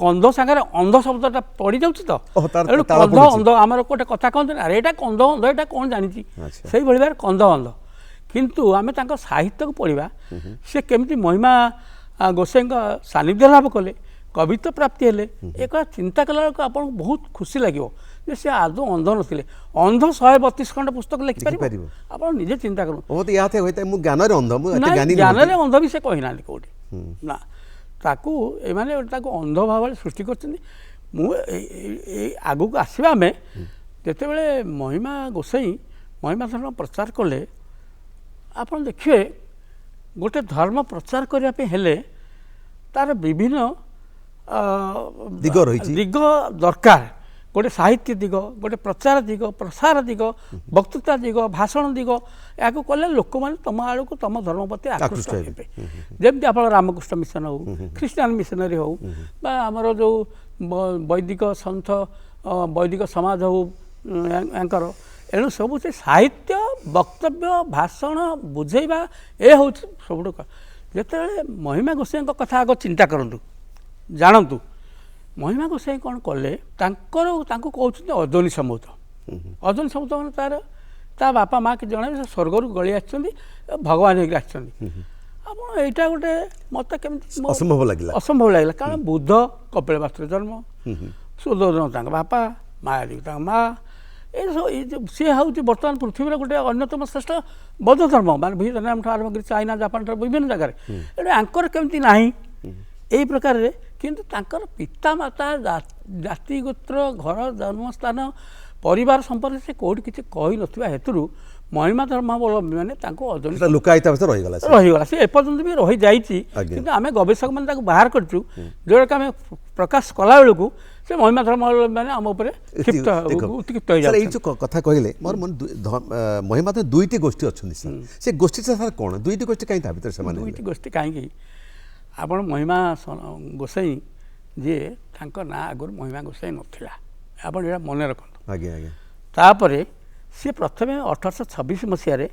କନ୍ଧ ସାଙ୍ଗରେ ଅନ୍ଧ ଶବ୍ଦଟା ପଡ଼ିଯାଉଛି ତ, କନ୍ଧ ଅନ୍ଧ ଆମର ଗୋଟେ କଥା କହନ୍ତି ନା, ଏଇଟା କନ୍ଧ ଅନ୍ଧ, ଏଇଟା କ'ଣ ଜାଣିଛି, ସେଇଭଳି ଭାବରେ କନ୍ଧ ଅନ୍ଧ। କିନ୍ତୁ ଆମେ ତାଙ୍କ ସାହିତ୍ୟକୁ ପଢ଼ିବା, ସେ କେମିତି ମହିମା ଗୋସାଇଙ୍କ ସାନ୍ନିଧ୍ୟ ଲାଭ କଲେ, କବିତ୍ୱ ପ୍ରାପ୍ତି ହେଲେ, ଏ କଥା ଚିନ୍ତା କଲା ବେଳକୁ ଆପଣଙ୍କୁ ବହୁତ ଖୁସି ଲାଗିବ ଯେ ସେ ଆଦୌ ଅନ୍ଧ ନଥିଲେ। ଅନ୍ଧ 132 ଖଣ୍ଡ ପୁସ୍ତକ ଲେଖିପାରିବ? ଆପଣ ନିଜେ ଚିନ୍ତା କରନ୍ତୁ। ଜ୍ଞାନରେ ଅନ୍ଧ ବି ସେ କହିନାହାନ୍ତି କେଉଁଠି ନା। ତାକୁ ଏମାନେ ତାକୁ ଅନ୍ଧ ଭାବରେ ସୃଷ୍ଟି କରିଛନ୍ତି। ମୁଁ ଆଗକୁ ଆସିବା ଆମେ ଯେତେବେଳେ ମହିମା ଗୋସାଇ ମହିମା ଧର୍ମ ପ୍ରଚାର କଲେ, ଆପଣ ଦେଖିବେ ଗୋଟେ ଧର୍ମ ପ୍ରଚାର କରିବା ପାଇଁ ହେଲେ ତାର ବିଭିନ୍ନ ଦିଗ ଦରକାର। ଗୋଟେ ସାହିତ୍ୟ ଦିଗ, ଗୋଟେ ପ୍ରଚାର ଦିଗ, ପ୍ରସାର ଦିଗ, ବକ୍ତୃତା ଦିଗ, ଭାଷଣ ଦିଗ, ଏହାକୁ କଲେ ଲୋକମାନେ ତୁମ ଆଡ଼କୁ ତୁମ ଧର୍ମ ପ୍ରତି ଆକୃଷ୍ଟ ହେବେ। ଯେମିତି ଆପଣ ରାମକୃଷ୍ଣ ମିଶନ ହେଉ, ଖ୍ରୀଷ୍ଟିଆନ ମିଶନାରୀ ହେଉ, ବା ଆମର ଯେଉଁ ବୈଦିକ ସନ୍ଥ ବୈଦିକ ସମାଜ ହେଉ ୟାଙ୍କର, ଏଣୁ ସବୁ ସେ ସାହିତ୍ୟ, ବକ୍ତବ୍ୟ, ଭାଷଣ, ବୁଝେଇବା, ଏ ହେଉଛି ସବୁଠୁ। ଯେତେବେଳେ ମହିମା ଗୋସାଇଙ୍କ କଥା ଆଗ ଚିନ୍ତା କରନ୍ତୁ, ଜାଣନ୍ତୁ ମହିମା ଗୋସାଇ କ'ଣ କଲେ। ତାଙ୍କୁ କହୁଛନ୍ତି ଅଯୋନି ସମୂତ। ଅଯୋନି ସମୂତ ମାନେ ତା ବାପା ମା କି ଜଣେ ସେ ସ୍ୱର୍ଗରୁ ଗଳି ଆସିଛନ୍ତି, ଭଗବାନ ହେଇକି ଆସିଛନ୍ତି। ଆପଣ ଏଇଟା ଗୋଟେ ମୋତେ କେମିତି ଅସମ୍ଭବ ଲାଗିଲା। କାରଣ ବୁଦ୍ଧ କପିଳବାସ୍ତୁରେ ଜନ୍ମ, ସୁଦୋଧନ ତାଙ୍କ ବାପା, ମାୟାଦେବୀ ତାଙ୍କ ମା, ଏସବୁ ସିଏ ହେଉଛି ବର୍ତ୍ତମାନ ପୃଥିବୀର ଗୋଟେ ଅନ୍ୟତମ ଶ୍ରେଷ୍ଠ ବୌଦ୍ଧ ଧର୍ମ, ମାନେ ଭିଏତନାମଠୁ ଆରମ୍ଭ କରି ଚାଇନା, ଜାପାନ ଠାରୁ ବିଭିନ୍ନ ଜାଗାରେ। ଏଣୁ ଆଙ୍କର କେମିତି ନାହିଁ ଏଇ ପ୍ରକାରରେ। କିନ୍ତୁ ତାଙ୍କର ପିତାମାତା, ଜାତି, ଗୋତ୍ର, ଘର, ଜନ୍ମସ୍ଥାନ, ପରିବାର ସମ୍ପର୍କରେ ସେ କେଉଁଠି କିଛି କହିନଥିବା ହେତୁରୁ ମହିମା ଧର୍ମାବଲମ୍ବୀମାନେ ତାଙ୍କୁ ରହିଗଲା। ସେ ଏପର୍ଯ୍ୟନ୍ତ ବି ରହିଯାଇଛି। କିନ୍ତୁ ଆମେ ଗବେଷକମାନେ ତାକୁ ବାହାର କରିଛୁ, ଯେଉଁଟାକି ଆମେ ପ୍ରକାଶ କଲାବେଳକୁ ସେ ମହିମା ଧର୍ମାବଲମ୍ବୀମାନେ ଆମ ଉପରେ ଉତ୍କ୍ଷିପ୍ତ ହେଇଯାଉଛି। ଏଇ ଯେଉଁ କଥା କହିଲେ ମୋର ମହିମା ଧର୍ମ ଦୁଇଟି ଗୋଷ୍ଠୀ ଅଛନ୍ତି ସାର୍, ସେ ଗୋଷ୍ଠୀ ସାର୍ କ'ଣ? ଦୁଇଟି ଗୋଷ୍ଠୀ କାହିଁକି ତା ଭିତରେ ସେମାନେ? ଦୁଇଟି ଗୋଷ୍ଠୀ କାହିଁକି? ଆପଣ ମହିମା ଗୋସାଇ ଯିଏ, ତାଙ୍କ ନାଁ ଆଗରୁ ମହିମା ଗୋସାଇ ନଥିଲା, ଆପଣ ଏଇଟା ମନେ ରଖନ୍ତୁ। ଆଜ୍ଞା ଆଜ୍ଞା। ତାପରେ ସିଏ ପ୍ରଥମେ 1826 ମସିହାରେ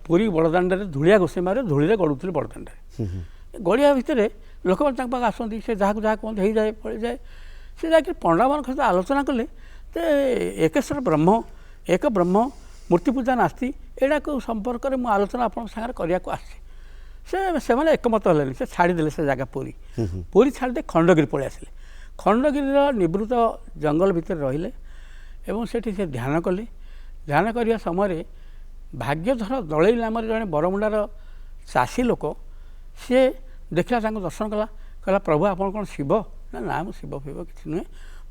ପୁରୀ ବଡ଼ଦାଣ୍ଡରେ ଧୂଳିଆ ଗୋସାଇ ମାରେ ଧୂଳିରେ ଗଡ଼ୁଥିଲେ ବଡ଼ଦାଣ୍ଡରେ। ଗଡ଼ିଆ ଭିତରେ ଲୋକମାନେ ତାଙ୍କ ପାଖକୁ ଆସନ୍ତି, ସେ ଯାହାକୁ ଯାହା କୁହନ୍ତି ହେଇଯାଏ, ପଳେଇଯାଏ। ସେ ଯାଇକି ପଣ୍ଡାମାନଙ୍କ ସହିତ ଆଲୋଚନା କଲେ ଯେ ଏକେଶ୍ୱର ବ୍ରହ୍ମ, ଏକ ବ୍ରହ୍ମ, ମୂର୍ତ୍ତି ପୂଜା ନାସ୍ତି, ଏଇଟାକୁ ସମ୍ପର୍କରେ ମୁଁ ଆଲୋଚନା ଆପଣଙ୍କ ସାଙ୍ଗରେ କରିବାକୁ ଆସିଛି। ସେମାନେ ଏକମତ ହେଲେନି, ସେ ଛାଡ଼ିଦେଲେ ସେ ଜାଗା। ପୁରୀ ଛାଡ଼ିଦେଇ ଖଣ୍ଡଗିରି ପଳେଇ ଆସିଲେ। ଖଣ୍ଡଗିରିର ନିବୃତ୍ତ ଜଙ୍ଗଲ ଭିତରେ ରହିଲେ ଏବଂ ସେଠି ସେ ଧ୍ୟାନ କଲେ। ଧ୍ୟାନ କରିବା ସମୟରେ ଭାଗ୍ୟଧର ଦଳେଇ ନାମରେ ଜଣେ ବରମୁଣ୍ଡାର ଚାଷୀ ଲୋକ, ସିଏ ଦେଖିଲା, ତାଙ୍କୁ ଦର୍ଶନ କଲା, କହିଲା ପ୍ରଭୁ ଆପଣ କ'ଣ ଶିବ? ନା ମୁଁ ଶିବ ଫିବ କିଛି ନୁହେଁ,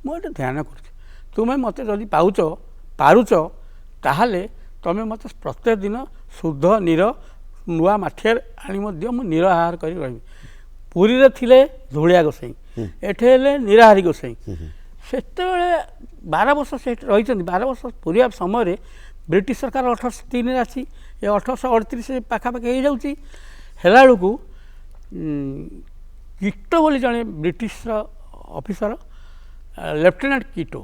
ମୁଁ ଏଠି ଧ୍ୟାନ କରୁଛି। ତୁମେ ମୋତେ ଯଦି ପାରୁଛ ତାହେଲେ ତୁମେ ମୋତେ ପ୍ରତ୍ୟେକ ଦିନ ଶୁଦ୍ଧ ନୀର ନୂଆ ମାଠିଆରେ ଆଣି ମଧ୍ୟ ମୁଁ ନୀର ଆହାର କରି ରହିବି। ପୁରୀରେ ଥିଲେ ଧୂଳିଆ ଗୋସାଇ, ଏଠି ହେଲେ ନିରାହାରୀ ଗୋସାଇ। ସେତେବେଳେ 12 ବର୍ଷ ସେଠି ରହିଛନ୍ତି। 12 ବର୍ଷ ପୁରିବା ସମୟରେ ବ୍ରିଟିଶ ସରକାର 1803ରେ ଆସି ଏ 1838 ପାଖାପାଖି ହେଇଯାଉଛି। ହେଲା ବେଳକୁ କିଟୋ ବୋଲି ଜଣେ ବ୍ରିଟିଶର ଅଫିସର, ଲେଫ୍ଟନାଣ୍ଟ କିଟୋ,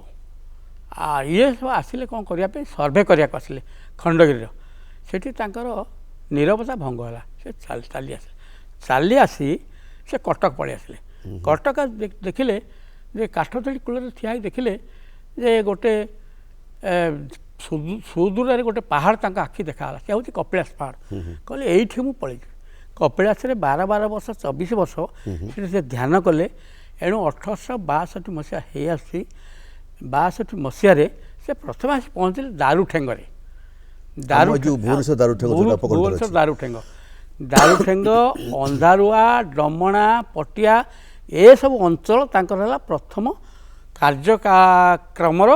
ଇଏ ସବୁ ଆସିଲେ କ'ଣ କରିବା ପାଇଁ ସର୍ଭେ କରିବାକୁ ଆସିଲେ ଖଣ୍ଡଗିରିର। ସେଠି ତାଙ୍କର ନୀରବତା ଭଙ୍ଗ ହେଲା, ସେ ଚାଲି ଆସି ସେ କଟକ ପଳେଇ ଆସିଲେ। କଟକ ଦେଖିଲେ ଯେ କାଠତଳି କୂଳରେ ଠିଆ ହେଇ ଦେଖିଲେ ଯେ ଗୋଟେ ସୁଦୂରରେ ଗୋଟେ ପାହାଡ଼ ତାଙ୍କ ଆଖି ଦେଖାଗଲା, ସେ ହେଉଛି କପିଳାସ ପାହାଡ଼। କହିଲେ ଏଇଠି ମୁଁ ପଳେଇଯିବି। କପିଳାସରେ 12 ବର୍ଷ 24 ବର୍ଷ ସେଠି ସେ ଧ୍ୟାନ କଲେ। ଏଣୁ 1862 ମସିହା ହେଇ ଆସୁଛି। 62 ମସିହାରେ ସେ ପ୍ରଥମେ ଆସି ପହଞ୍ଚିଲେ ଦାରୁଠେଙ୍ଗରେ। ଭୁବନେଶ୍ୱର ଦାରୁଠେଙ୍ଗ, ଅନ୍ଧାରୁଆ, ଡମଣା, ପଟିଆ ଏସବୁ ଅଞ୍ଚଳ ତାଙ୍କର ହେଲା ପ୍ରଥମ କାର୍ଯ୍ୟକ୍ରମର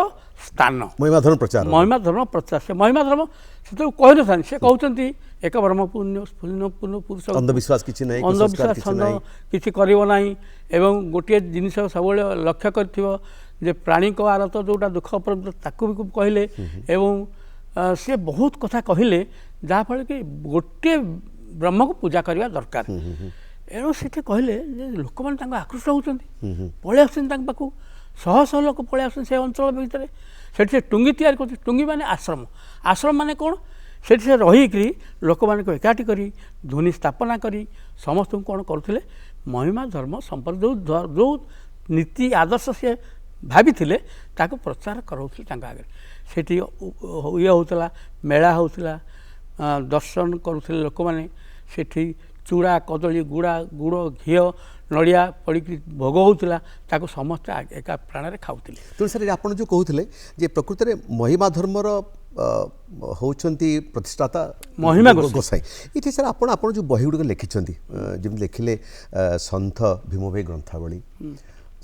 ସ୍ଥାନ। ମହିମା ଧର୍ମ ପ୍ରଚାର। ସେ ମହିମା ଧର୍ମ ସେତେବେଳେ କହିନଥାନ୍ତି, ସେ କହୁଛନ୍ତି ଏକ ବ୍ରହ୍ମ ପୁରୁଷ, ଅନ୍ଧବିଶ୍ୱାସ କିଛି ନାହିଁ, କିଛି କରିବ ନାହିଁ ଏବଂ ଗୋଟିଏ ଜିନିଷ ସବୁବେଳେ ଲକ୍ଷ୍ୟ କରିଥିବ ଯେ ପ୍ରାଣୀଙ୍କ ଆରତ ଯେଉଁଟା ଦୁଃଖ ତାକୁ ବି କହିଲେ। ଏବଂ ସେ ବହୁତ କଥା କହିଲେ ଯାହାଫଳରେ କି ଗୋଟିଏ ବ୍ରହ୍ମକୁ ପୂଜା କରିବା ଦରକାର। ଏଣୁ ସେଠି କହିଲେ ଯେ ଲୋକମାନେ ତାଙ୍କୁ ଆକୃଷ୍ଟ ହେଉଛନ୍ତି, ପଳେଇ ଆସୁଛନ୍ତି ତାଙ୍କ ପାଖକୁ, ଶହ ଶହ ଲୋକ ପଳେଇ ଆସୁଛନ୍ତି ସେ ଅଞ୍ଚଳ ଭିତରେ। ସେଠି ସେ ଟୁଙ୍ଗି ତିଆରି କରୁଛନ୍ତି। ଟୁଙ୍ଗି ମାନେ ଆଶ୍ରମ। ଆଶ୍ରମ ମାନେ କ'ଣ? ସେଠି ସେ ରହିକରି ଲୋକମାନଙ୍କୁ ଏକାଠି କରି ଧ୍ୱନି ସ୍ଥାପନା କରି ସମସ୍ତଙ୍କୁ କ'ଣ କରୁଥିଲେ, ମହିମା ଧର୍ମ ସମ୍ପର୍କ ଯେଉଁ ନୀତି ଆଦର୍ଶ ସେ ଭାବିଥିଲେ ତାକୁ ପ୍ରଚାର କରାଉଥିଲେ ତାଙ୍କ ଆଗରେ। ସେଠି ଇଏ ହେଉଥିଲା, ମେଳା ହେଉଥିଲା, ଦର୍ଶନ କରୁଥିଲେ ଲୋକମାନେ। ସେଠି ଚୂଡ଼ା, କଦଳୀ, ଗୁଡ଼, ଘିଅ, ନଡ଼ିଆ ପଡ଼ିକି ଭୋଗ ହେଉଥିଲା, ତାକୁ ସମସ୍ତେ ଏକା ପ୍ରାଣରେ ଖାଉଥିଲେ। ତେଣୁ ସାର୍ ଆପଣ ଯେଉଁ କହୁଥିଲେ ଯେ ପ୍ରକୃତରେ ମହିମା ଧର୍ମର ହେଉଛନ୍ତି ପ୍ରତିଷ୍ଠାତା ମହିମା ଗୋସାଇଁ। ଏଠି ସାର୍ ଆପଣ ଯେଉଁ ବହି ଗୁଡ଼ିକ ଲେଖିଛନ୍ତି, ଯେମିତି ଲେଖିଲେ ସନ୍ଥ ଭୀମଭୋଇ ଗ୍ରନ୍ଥାବଳୀ,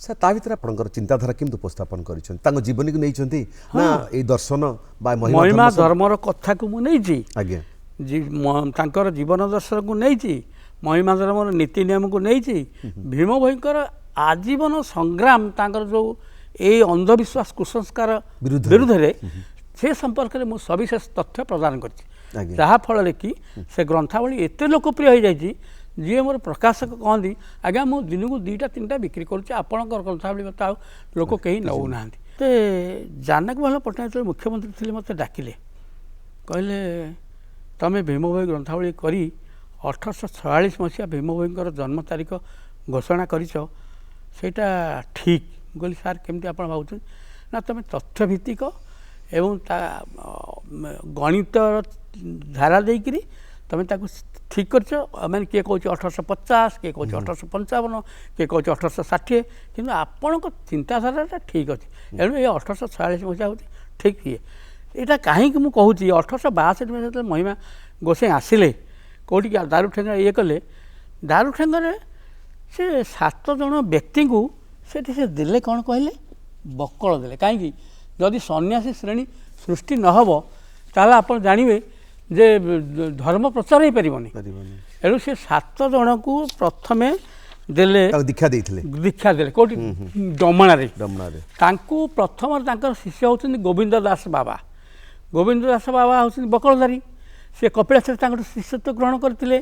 ସାର୍ ତା ଭିତରେ ଆପଣଙ୍କର ଚିନ୍ତାଧାରା କେମିତି ଉପସ୍ଥାପନ କରିଛନ୍ତି? ତାଙ୍କ ଜୀବନୀକୁ ନେଇଛନ୍ତି ନା ଏଇ ଦର୍ଶନ ବା ମହିମା ଧର୍ମର କଥାକୁ ମୁଁ ନେଇଛି। ଆଜ୍ଞା, ତାଙ୍କର ଜୀବନ ଦର୍ଶନକୁ ନେଇଛି, ମହିମା ଧର୍ମର ନୀତି ନିୟମକୁ ନେଇଛି। ଭୀମ ଭୋଇଙ୍କର ଆଜୀବନ ସଂଗ୍ରାମ, ତାଙ୍କର ଯେଉଁ ଏଇ ଅନ୍ଧବିଶ୍ୱାସ କୁସଂସ୍କାର ବିରୁଦ୍ଧରେ, ସେ ସମ୍ପର୍କରେ ମୁଁ ସବିଶେଷ ତଥ୍ୟ ପ୍ରଦାନ କରିଛି। ଯାହାଫଳରେ କି ସେ ଗ୍ରନ୍ଥାବଳୀ ଏତେ ଲୋକପ୍ରିୟ ହୋଇଯାଇଛି, ଯିଏ ମୋର ପ୍ରକାଶକ କହନ୍ତି ଆଜ୍ଞା ମୁଁ ଦିନକୁ 2ଟା 3ଟା ବିକ୍ରି କରୁଛି, ଆପଣଙ୍କର ଗ୍ରନ୍ଥାବଳୀ ମୋତେ ଆଉ ଲୋକ କେହି ନେଉନାହାନ୍ତି। ତ ଜାନକୀ ବଲ୍ଲଭ ପଟ୍ଟନାୟକ ଯେତେବେଳେ ମୁଖ୍ୟମନ୍ତ୍ରୀ ଥିଲେ ମୋତେ ଡାକିଲେ, କହିଲେ ତୁମେ ଭୀମଭୋଇ ଗ୍ରନ୍ଥାବଳୀ କରି 1846 ମସିହା ଭୀମଭୋଇଙ୍କର ଜନ୍ମ ତାରିଖ ଘୋଷଣା କରିଛ, ସେଇଟା ଠିକ୍। ମୁଁ କହିଲି ସାର୍ କେମିତି ଆପଣ ଭାବୁଛନ୍ତି? ନା ତୁମେ ତଥ୍ୟଭିତ୍ତିକ ଏବଂ ତା ଗଣିତ ଧାରା ଦେଇକରି ତୁମେ ତାକୁ ଠିକ୍ କରିଛ। ମାନେ କିଏ କହୁଛି 1850, କିଏ କହୁଛି 1855, କିଏ କହୁଛି 1860, କିନ୍ତୁ ଆପଣଙ୍କ ଚିନ୍ତାଧାରାଟା ଠିକ୍ ଅଛି। ଏଣୁ ଏ 1846 ମସିହା ହେଉଛି ଠିକ୍। ଏଇଟା କାହିଁକି ମୁଁ କହୁଛି, 1862 ମସିହା ଯେତେବେଳେ ମହିମା ଗୋସାଇଁ ଆସିଲେ କେଉଁଠିକି ଦାରୁଠେଙ୍ଗା ଇଏ କଲେ, ଦାରୁଠେଙ୍ଗାରେ ସେ 7 ଜଣ ବ୍ୟକ୍ତିଙ୍କୁ ସେଠି ସେ ଦେଲେ କ'ଣ କହିଲେ, ବକଳ ଦେଲେ। କାହିଁକି? ଯଦି ସନ୍ନ୍ୟାସୀ ଶ୍ରେଣୀ ସୃଷ୍ଟି ନ ହେବ ତାହେଲେ ଆପଣ ଜାଣିବେ ଯେ ଧର୍ମ ପ୍ରଚାର ହେଇପାରିବନି। ଏଣୁ ସେ 7 ଜଣଙ୍କୁ ପ୍ରଥମେ ଦେଲେ, ଦୀକ୍ଷା ଦେଲେ କେଉଁଠି, ଡମଣାରେ। ତାଙ୍କୁ ପ୍ରଥମରେ ତାଙ୍କର ଶିଷ୍ୟ ହେଉଛନ୍ତି ଗୋବିନ୍ଦ ଦାସ ବାବା। ଗୋବିନ୍ଦ ଦାସ ବାବା ହେଉଛନ୍ତି ବକଳଧାରୀ। ସେ କପିଳାସରେ ତାଙ୍କଠୁ ଶିଷ୍ୟତ୍ୱ ଗ୍ରହଣ କରିଥିଲେ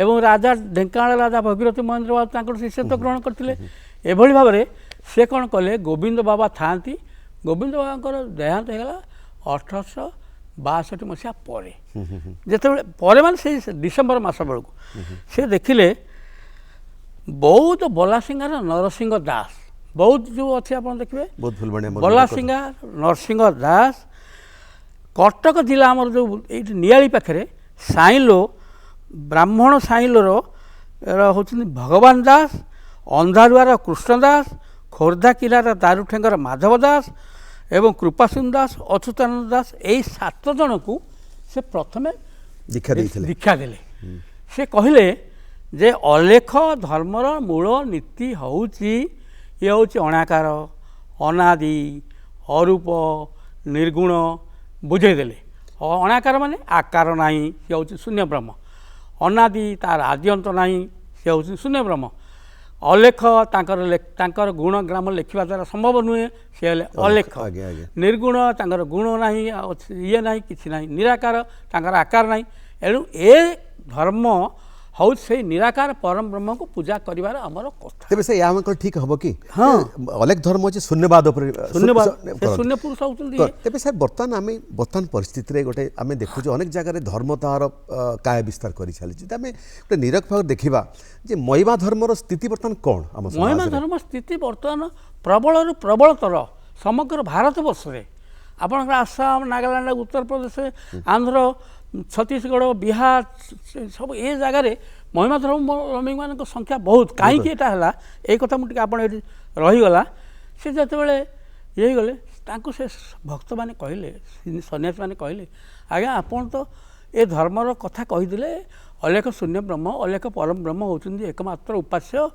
ଏବଂ ରାଜା ଢେଙ୍କାନାଳ ରାଜା ଭଗୀରଥ ମହେନ୍ଦ୍ର ବାବୁ ତାଙ୍କଠୁ ଶିଷ୍ୟତ୍ୱ ଗ୍ରହଣ କରିଥିଲେ। ଏଭଳି ଭାବରେ ସେ କ'ଣ କଲେ, ଗୋବିନ୍ଦ ବାବା ଥାଆନ୍ତି, ଗୋବିନ୍ଦ ବାବାଙ୍କର ଦେହାନ୍ତ ହେଇଗଲା 1862 ମସିହା ପରେ। ଯେତେବେଳେ ପରେ ମାନେ ସେଇ ଡିସେମ୍ବର ମାସ ବେଳକୁ ସେ ଦେଖିଲେ ବୌଦ୍ଧ ବଲାସିଂହାର ନରସିଂହ ଦାସ, ବୌଦ୍ଧ ଯେଉଁ ଅଛି ଆପଣ ଦେଖିବେ, ବଲାସିଂହାର ନରସିଂହ ଦାସ, କଟକ ଜିଲ୍ଲା ଆମର ଯେଉଁ ଏଇଠି ନିଆଳି ପାଖରେ ସାଇଁଲୋ, ବ୍ରାହ୍ମଣ ସାଇଁଲୋର ହେଉଛନ୍ତି ଭଗବାନ ଦାସ, ଅନ୍ଧାରୁଆର କୃଷ୍ଣ ଦାସ, ଖୋର୍ଦ୍ଧା କିଲ୍ଲାର ଦାରୁଠେଙ୍ଗର ମାଧବ ଦାସ ଏବଂ କୃପାସିନ୍ଧୁ ଦାସ, ଅଚ୍ୟୁତାନନ୍ଦ ଦାସ, ଏଇ 7 ଜଣଙ୍କୁ ସେ ପ୍ରଥମେ ଦୀକ୍ଷା ଦେଲେ। ସେ କହିଲେ ଯେ ଅଲେଖ ଧର୍ମର ମୂଳ ନୀତି ହେଉଛି, ଇଏ ହେଉଛି ଅଣାକାର, ଅନାଦି, ଅରୂପ, ନିର୍ଗୁଣ ବୁଝେଇଦେଲେ। ଅଣାକାର ମାନେ ଆକାର ନାହିଁ, ସେ ହେଉଛି ଶୂନ୍ୟ ବ୍ରହ୍ମ। ଅନାଦି, ତାର ଆଦି ଅନ୍ତ ନାହିଁ, ସେ ହେଉଛି ଶୂନ୍ୟ ବ୍ରହ୍ମ। ଅଲେଖ, ତାଙ୍କର ଗୁଣ ଗ୍ରାମ ଲେଖିବା ଦ୍ୱାରା ସମ୍ଭବ ନୁହେଁ, ସେ ହେଲେ ଅଲେଖ। ନିର୍ଗୁଣ, ତାଙ୍କର ଗୁଣ ନାହିଁ, ଇଏ ନାହିଁ, କିଛି ନାହିଁ। ନିରାକାର, ତାଙ୍କର ଆକାର ନାହିଁ। ଏଣୁ ଏ ଧର୍ମ हूँ से निराकार परम ब्रह्म को पूजा करिवार हमर कथा तेबे से या ठीक हबो कि हाँ। अनेक धर्म अछि शून्यवाद ऊपर धन्यवाद से शून्य पुरुष होउछन तेबे सर बर्तमान आम बर्तमान परिस्थिति रे गोटे आम देखु अनेक जगह धर्म तार काय विस्तार कर चली आम गोटे निरक्ष भाव देखा जे महिमा धर्मर स्थिति बर्तमान कौन आम महिमा धर्म स्थिति बर्तमान प्रबल प्रबलतर समग्र भारत वर्ष में आपणकर आसाम नागालैंड उत्तर प्रदेश आंध्र छत्तीसगढ़ बिहार सब ये जगार महिमा धर्मी मान संख्या बहुत कहीं है ये कथा मुझे आप रहीगला से जो ये गले से भक्त मैंने कहले सन्यासी मैंने कहले आज्ञा आपन तो ये धर्मर कथा कहीदे अलेख शून्य ब्रह्म अलेख परम ब्रह्म होती एकमात्र उपास्य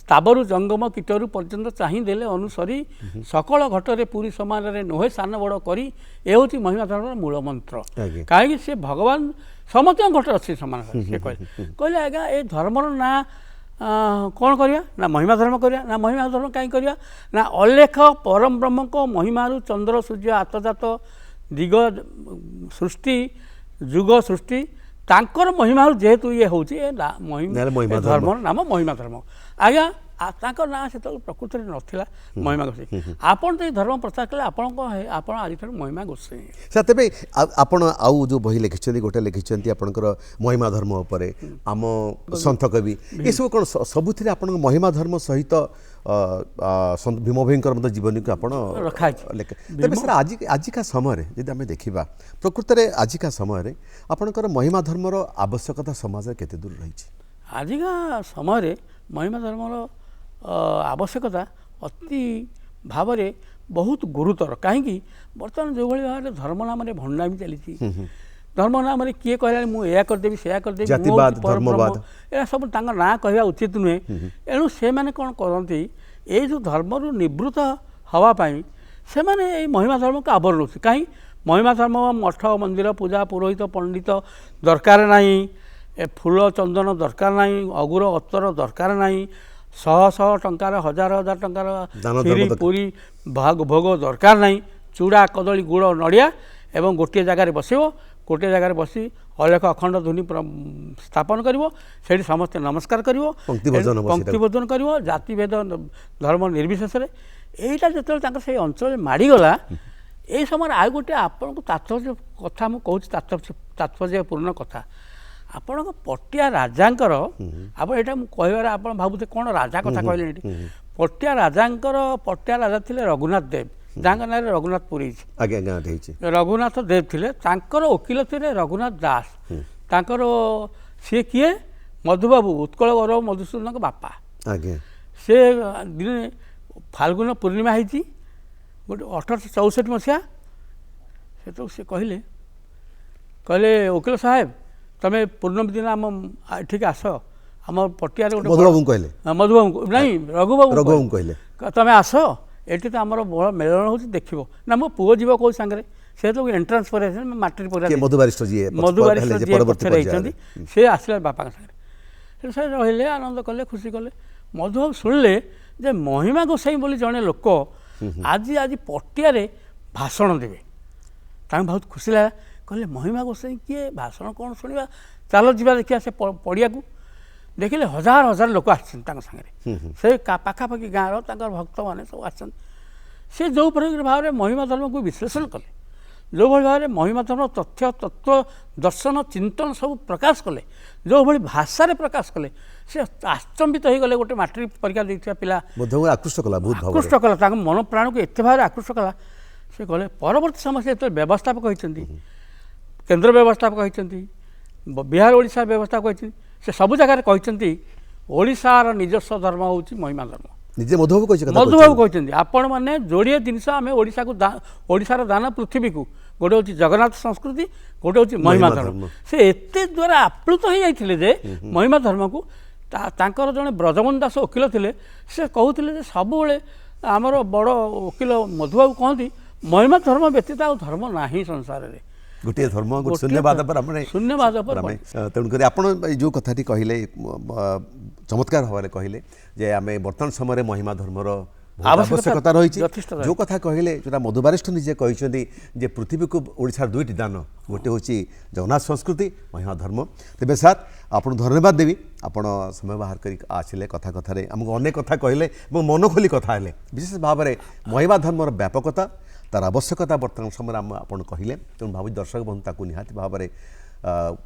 स्थावरु जंगम कीटरु पर्यंत चाहिदेले अनुसरी सकल घटरे पूरी समान नुहे सान बड़ करी ये हूँ महिमा धर्म मूल मंत्र कहीं से भगवान समस्त घट अच्छे सामान से कहले आज्ञा ये धर्मर ना कौन करिया ना महिमा धर्म करिया ना महिमा धर्म कहीं करिया ना अलेख परम ब्रह्म को महिमारु चंद्र सूर्य आतजात दिग सृष्टि जुग सृष्टि तांकर महिमा जेहेतु ये हूँ धर्म नाम महिमा धर्म आज्ञा तांकर ना से प्रकृति नाला महिमा गोसाई आपन तो ये धर्म प्रचार कले आपण आज महिमा गोसाई सर तेबे आपण आउ जो बही लिखिछन्ती गोटे लिखिछन्ती आपनकर महिमा धर्म उपरे आम संत कवि ये सब कोन सबुथिरे आपण महिमा धर्म सहित भीम भयंकर मत जीवन को आपण रखा तेबे सर आजिका समय यदि आम देखा प्रकृति में आजिका समय आपनकर महिमा धर्मर आवश्यकता समाज केते दूर रही आजिका समय महिमा धर्मर आवश्यकता अति भाव में बहुत गुरुतर कहीं बर्तमान जो भाई भाव में धर्म नाम भंडामी चली धर्म नाम किए कहला मुझे करदेवी से करदेवी या सब ना कहवा उचित नुहे एणु से मैंने कौन करती ये जो धर्म निवृत्त हवापाई से मैंने महिमा धर्म को आवरण कहीं महिमा धर्म मठ मंदिर पूजा पुरोहित पंडित दरकार नहीं फूल चंदन दरकार नहीं अगुर अतर दरकार नहीं शह शह टंकार हजार हजार टंकार खीरी पूरी भोग दरकार नहीं चूड़ा कदली गुड़ नड़िया एवं गोटे जगार बसो गोटे जगार बसी अलेख अखंड ध्वनि स्थापन कर समस्ते नमस्कार कर पंक्तिबोधन कर जाति भेद धर्म निर्विशेष यहीटा जो से अंचल माड़गला ये समय आ गोटे आपन को तात्पर्य कथा मुझे तात्पर्यपूर्ण कथा आपण पटिया राजांकर आप यहाँ कहबार आप भावुते कौन राजा कथा कहले पटिया राजांकर पटिया राजा थे रघुनाथ देव जहाँ ना रघुनाथ पुरी रघुनाथ देव थे तांकर वकिल थे रघुनाथ दास तांकर सी किए मधुबाबू उत्कल गौरव मधुसूदन बापा से दिन फाल्गुन पूर्णिमा होती गोटे 1864 मसीहा से तो सी कहले वकिल साहेब तमें पूर्णमी दिन आम ठीक आस आम पटिया मधुबाबू कहले मधुबाबू नहीं रघुबाबू कहले तमें आस ये तो आम बड़ मेलन हो देखो ना मो पुओ जीव कौ सांगे से तो एंट्रांस पर मैट्रिक पर मधुबारिष्ठ सी आसला बापा सागर से रही आनंद कले खुशी कले मधुबाबू शुणिले जे महिमा गोसाई बोली जड़े लोक आज आज पटिया भाषण देवे ताकि बहुत खुशी लगा कहले महिमा गोसाई किए भाषण कौन शुणा चलो जा देखिए से पड़िया को देखिले हजार हजार लोक आगे से पाखापाखि गाँव भक्त मैंने सब आसे जो भाव में महिमा धर्म को विश्लेषण कले जो भाव में महिमा धर्म तथ्य तत्व दर्शन चिंतन सब प्रकाश कले जो भाई भाषा प्रकाश कले से आश्चंबित हो गले गोटे मैट्रिक परीक्षा देता पिला आकृष्ट कला आकृष्ट कला मन प्राण को एत भाव आकृष्ट कला से कहले परवर्त समय से व्यवस्थापक होती केन्द्र व्यवस्थापक होती बिहार ओडिशा व्यवस्थापक होती से सब जगह कहते ओडिशार निजस्व धर्म हूँ महिमा धर्म निजे मधुबाबू कहते आपण मैंने जोड़े जिनस आम ओडिशा को ओडिशार दान पृथ्वी को गोटे हूँ जगन्नाथ संस्कृति गोटे हूँ महिमा धर्म से एते द्वारा आप्लुत हो जाते जे महिमा धर्म को तांकर जड़े ब्रजमोहन दास वकिल थे से कहते सब आमर बड़ वकिल मधुबाबू कहती महिमा धर्म व्यतीत आ धर्म ना संसार में गोटे धर्म गोटे शून्यवाद पर शून्यवाद पर तेणुक आप जो कथाटी कहले चमत्कार भाव कहले जे आम बर्तमान समय महिमा धर्मर आवश्यकता रही जो कथा कहले जो मधुबारिष्ठ निजे कहते जे पृथ्वी को ओडिशार दुईटी दान गोटे हूँ जगन्नाथ संस्कृति महिमा धर्म तेज सार आपको धन्यवाद देवी आपण समय बाहर कर आसिले कथा कथार आमको अनेक कथा कहले मन खोली कथा है विशेष भाव में महिमा धर्मर व्यापकता तार आवश्यकता बर्तमान समय आप कहले तेणु भावी दर्शक बंधु ताकू निहाती भाव में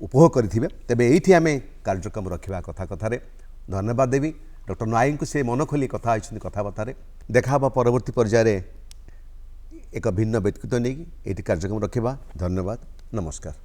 उपभोग करेंगे तेरे ये आम कार्यक्रम रखा कथा कथार धन्यवाद देवी डॉक्टर नायक को से मन खोली कथा कथबार्तार देखा परवर्ती पर्यायर एक भिन्न व्यक्तित्व नहीं ये कार्यक्रम रखा धन्यवाद नमस्कार।